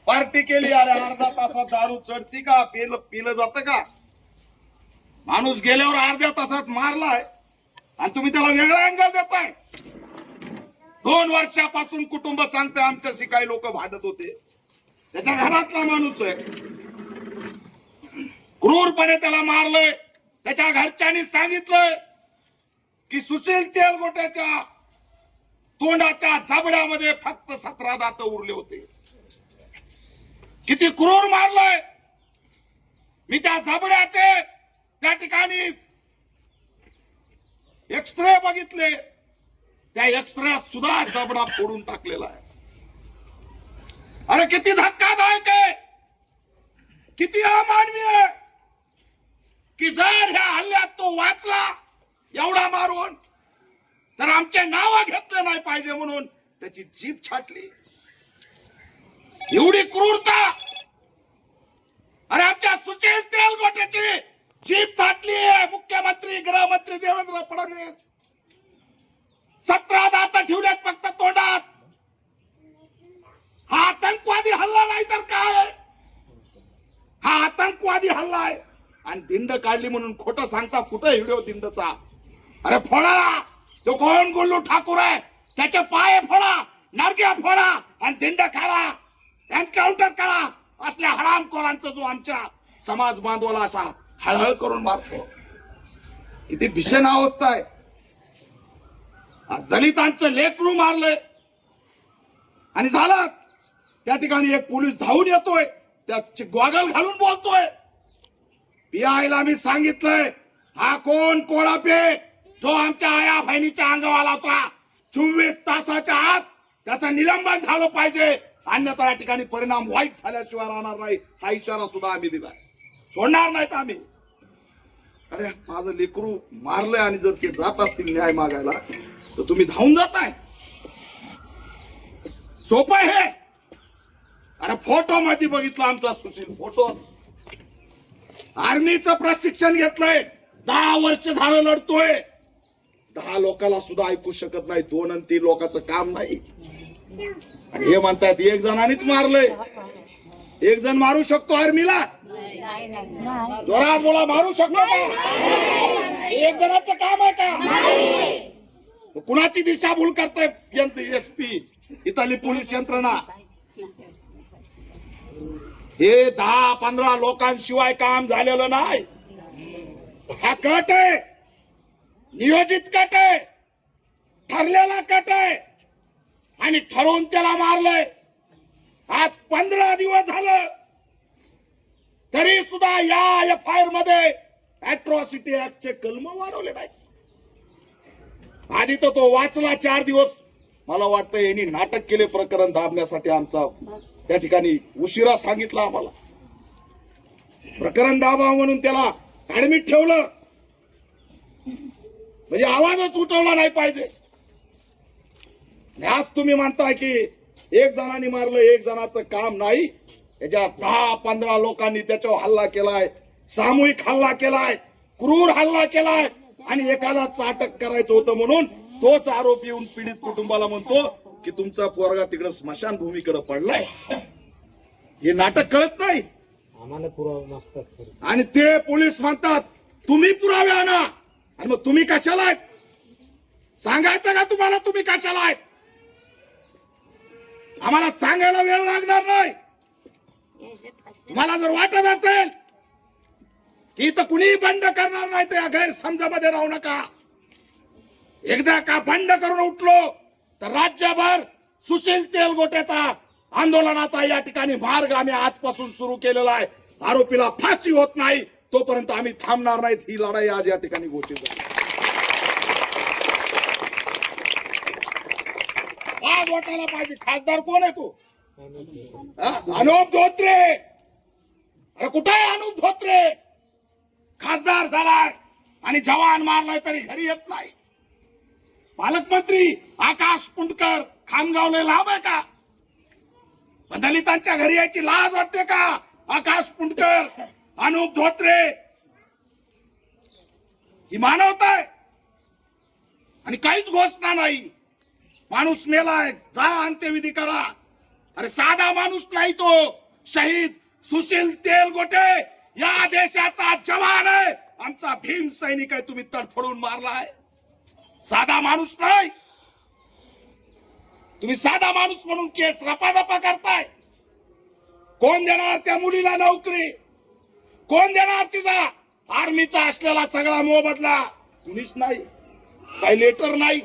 Party केली, अरे अर्धा तासात दारू चढती का? पिलं जातं का? माणूस गेल्यावर अर्ध्या तासात मारलाय आणि तुम्ही त्याला वेगळा अँगल देताय. 2 वर्षापासून कुटुंब सांगते आमच्याशी काही लोक भांडत होते. त्याच्या घरातला माणूस आहे, क्रूरपणे त्याला मारलंय. त्याच्या घरच्यांनी सांगितलंय की सुशील तेलगोट्याच्या तोंडाच्या जबड्यामध्ये फक्त 17 दात उरले होते. किती क्रूर मारलंय. मी त्या जबड्याचे त्या ठिकाणी एक्सरे बघितले. त्या एक्सरेत सुद्धा जबडा फोडून टाकलेला आहे. अरे किती धक्कादायक आहे, किती अमानवीय आहे की जर ह्या हल्ल्यात तो वाचला एवढा मारून, तर आमचे नाव घेतले नाही पाहिजे म्हणून त्याची जीभ छाटली. एवढी क्रूरता. अरे आमच्या सुशील तेलगोट्याची जीभ छाटली आहे मुख्यमंत्री गृहमंत्री देवेंद्र फडणवीस. 17 दात ठेवलेत फक्त तोंडात. हा आतंकवादी हल्ला नाही तर काय? हा आतंकवादी हल्ला आहे. आणि दिंड काढली म्हणून खोटं सांगता. कुठं व्हिडिओ दिंडचा? अरे फोडा. तो कोण गोल्लू ठाकूर आहे त्याचे पाय फोडा, नारग्या फोडा आणि दिंड काढा, एन्काउंटर करा. असल्या हरामखोरांचा जो आमच्या समाज बांधवाला असा हळहळ करून मारतो. किती भीषण अवस्था आहे. आज दलितांचं लेकरू मारलंय आणि झालं. त्या ठिकाणी एक पोलीस धावून येतोय, त्याची गॉगल घालून बोलतोय. पीआयला मी सांगितलंय, हा कोण कोळापे जो आमच्या आया बहिणीच्या अंगावाला होता, 24 तासाच्या आत त्याचं निलंबन झालं पाहिजे, अन्यथा या ठिकाणी परिणाम वाईट झाल्याशिवाय राहणार नाही. हा इशारा सुद्धा आम्ही दिलाय. सोडणार नाहीत आम्ही. अरे माझं लेकरू मारलंय आणि जर ते जात असतील न्याय मागायला तर तुम्ही धावून जाताय. सोपं हे. अरे फोटो मध्ये बघितलं आमचा सुशील, फोटो. आर्मीचं प्रशिक्षण घेतलंय, 10 वर्ष झालं लढतोय. 10 लोकांना सुद्धा ऐकू शकत नाही. 2 आणि 3 लोकांचं काम नाही. आणि हे म्हणतात एक जणांनीच मारलंय. एक जण मारू शकतो आर्मीला? जोरात बोला, मारू शकतो का? एक जणाचं काम आहे का? कुणाची दिशाभूल करताय एसपी, इथली पोलीस यंत्रणा? हे 10-15 लोकांशिवाय काम झालेलं नाही. हा कट आहे, नियोजित कट आहे, ठरलेला कट आहे आणि ठरवून त्याला मारलंय. आज 15 दिवस झालं तरी सुद्धा या एफआयआर मध्ये अॅट्रॉसिटी ऍक्टचे कलम वाढवले नाही. आधी तर तो वाचला 4 दिवस. मला वाटतं यांनी नाटक केले प्रकरण दाबण्यासाठी. आमचा त्या ठिकाणी उशिरा सांगितलं आम्हाला. प्रकरण दाबा म्हणून त्याला ऍडमिट ठेवलं, म्हणजे आवाजच उठवला नाही पाहिजे. आज तुम्ही म्हणताय की एक जणांनी मारलं, एक जणाचं काम नाही. याच्यात 10-15 लोकांनी त्याच्यावर हल्ला केलाय, सामूहिक हल्ला केलाय, क्रूर हल्ला केलाय. आणि एकालाच अटक करायचं होतं म्हणून तोच आरोपी येऊन पीडित कुटुंबाला म्हणतो की तुमचा पोरगा तिकडे स्मशानभूमीकडे पडलाय. हे नाटक कळत नाही. आम्हाला पुरावा मागतात आणि ते पोलीस म्हणतात तुम्ही पुरावे आणा. आणि मग तुम्ही कशाला आहेत? सांगायचं का तुम्हाला तुम्ही कशाला आहेत? आम्हाला सांगायला वेळ लागणार नाही. तुम्हाला जर वाटत असेल की इथं कुणी बंड करणार नाही तर या गैरसमजामध्ये राहू नका. एकदा का बंड करून उठलो तर राज्यभर सुशील तेलगोट्याचा आंदोलनाचा या ठिकाणी मार्ग आम्ही आजपासून सुरू केलेला आहे. आरोपीला फाशी होत नाही तोपर्यंत आम्ही थांबणार नाहीत. ही लढाई आज या ठिकाणी घोषित झाली. आज वाटायला पाहिजे खासदार कोण आहे तो? अनुप धोत्रे. अरे कुठे आहे अनुप धोत्रे? खासदार झालाय आणि जवान मारलाय तरी घरी येत नाही. पालकमंत्री आकाश पुंडकर खामगावला लांब आहे का? दलितांच्या घरी यायची लाज वाटते का? आकाश पुंडकर, अनुप धोत्रे, ही मानवता आहे. आणि काहीच घोषणा नाही. माणूस मेलाय, जा अंत्यविधी करा. अरे साधा माणूस नाही तो, शहीद सुशील तेलगोटे या देशाचा जवान आहे, आमचा भीम सैनिक आहे, तुम्ही तडफडून मारलाय. साधा माणूस नाही तुम्ही, साधा माणूस म्हणून केस रपादपा करताय. कोण देणार त्या मुलीला नोकरी? कोण देणार तिचा आर्मीचा असलेला सगळा मोबदला? कुणीच नाही. काही लेटर नाही,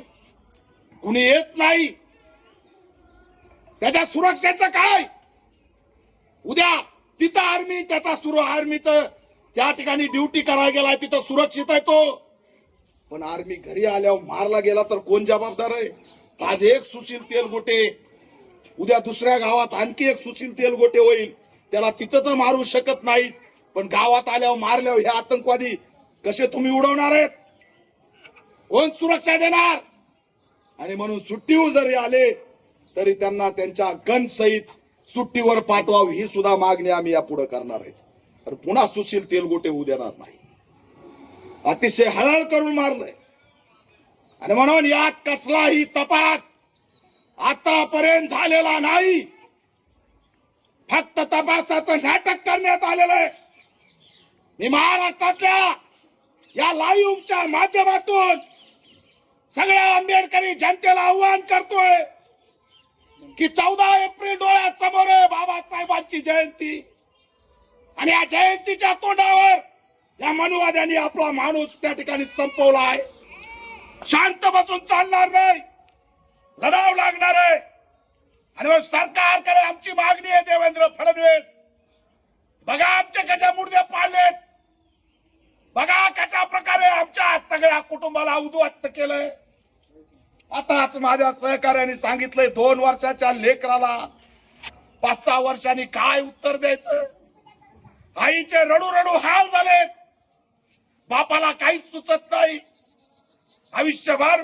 कुणी येत नाही. त्याच्या सुरक्षेचं काय? उद्या तिथं आर्मी, त्याचा आर्मीचं त्या ठिकाणी ड्युटी करायला गेलाय, तिथं सुरक्षित आहे तो. पण आर्मी घरी आल्यावर मारला गेला तर कोण जबाबदार आहे? आज एक सुशील तेलगोटे, उद्या दुसऱ्या गावात आणखी एक सुशील तेलगोटे होईल. त्याला तिथं तर मारू शकत नाहीत, पण गावात आल्यावर मारल्यावर हे आतंकवादी कसे तुम्ही उडवणार आहेत? कोण सुरक्षा देणार? आणि म्हणून सुट्टीवर जरी आले तरी त्यांना त्यांच्या गन सहित सुट्टीवर पाठवावी, ही सुद्धा मागणी आम्ही यापुढे करणार आहे. तर पुन्हा सुशील तेलगोटे होऊ देणार नाही. अतिशय हळहळ करून मारलंय. आणि म्हणून यात कसलाही तपास आतापर्यंत झालेला नाही. फक्त तपासाचं नाटक करण्यात आलेलं आहे. मी महाराष्ट्रातल्या या लाईव्हच्या माध्यमातून सगळ्या आंबेडकरी जनतेला आव्हान करतोय की 14 एप्रिल डोळ्यासमोर आहे बाबासाहेबांची जयंती, आणि या जयंतीच्या तोंडावर या मनुवाद्यांनी आपला माणूस त्या ठिकाणी संपवला आहे. शांत बसून चालणार नाही, लढावं लागणार आहे. आणि मग सरकारकडे आमची मागणी आहे, देवेंद्र फडणवीस, बघा आमचे कशा मुर्दे पाडलेत, बघा कशा प्रकारे आमच्या सगळ्या कुटुंबाला उद्ध्वस्त केलंय. आताच माझ्या सहकार्याने सांगितलंय 2 वर्षाच्या लेकराला 5-6 वर्षांनी काय उत्तर द्यायचं? आईचे रडू रडू हाल झालेत, बापाला काहीच सुचत नाही. आयुष्यभर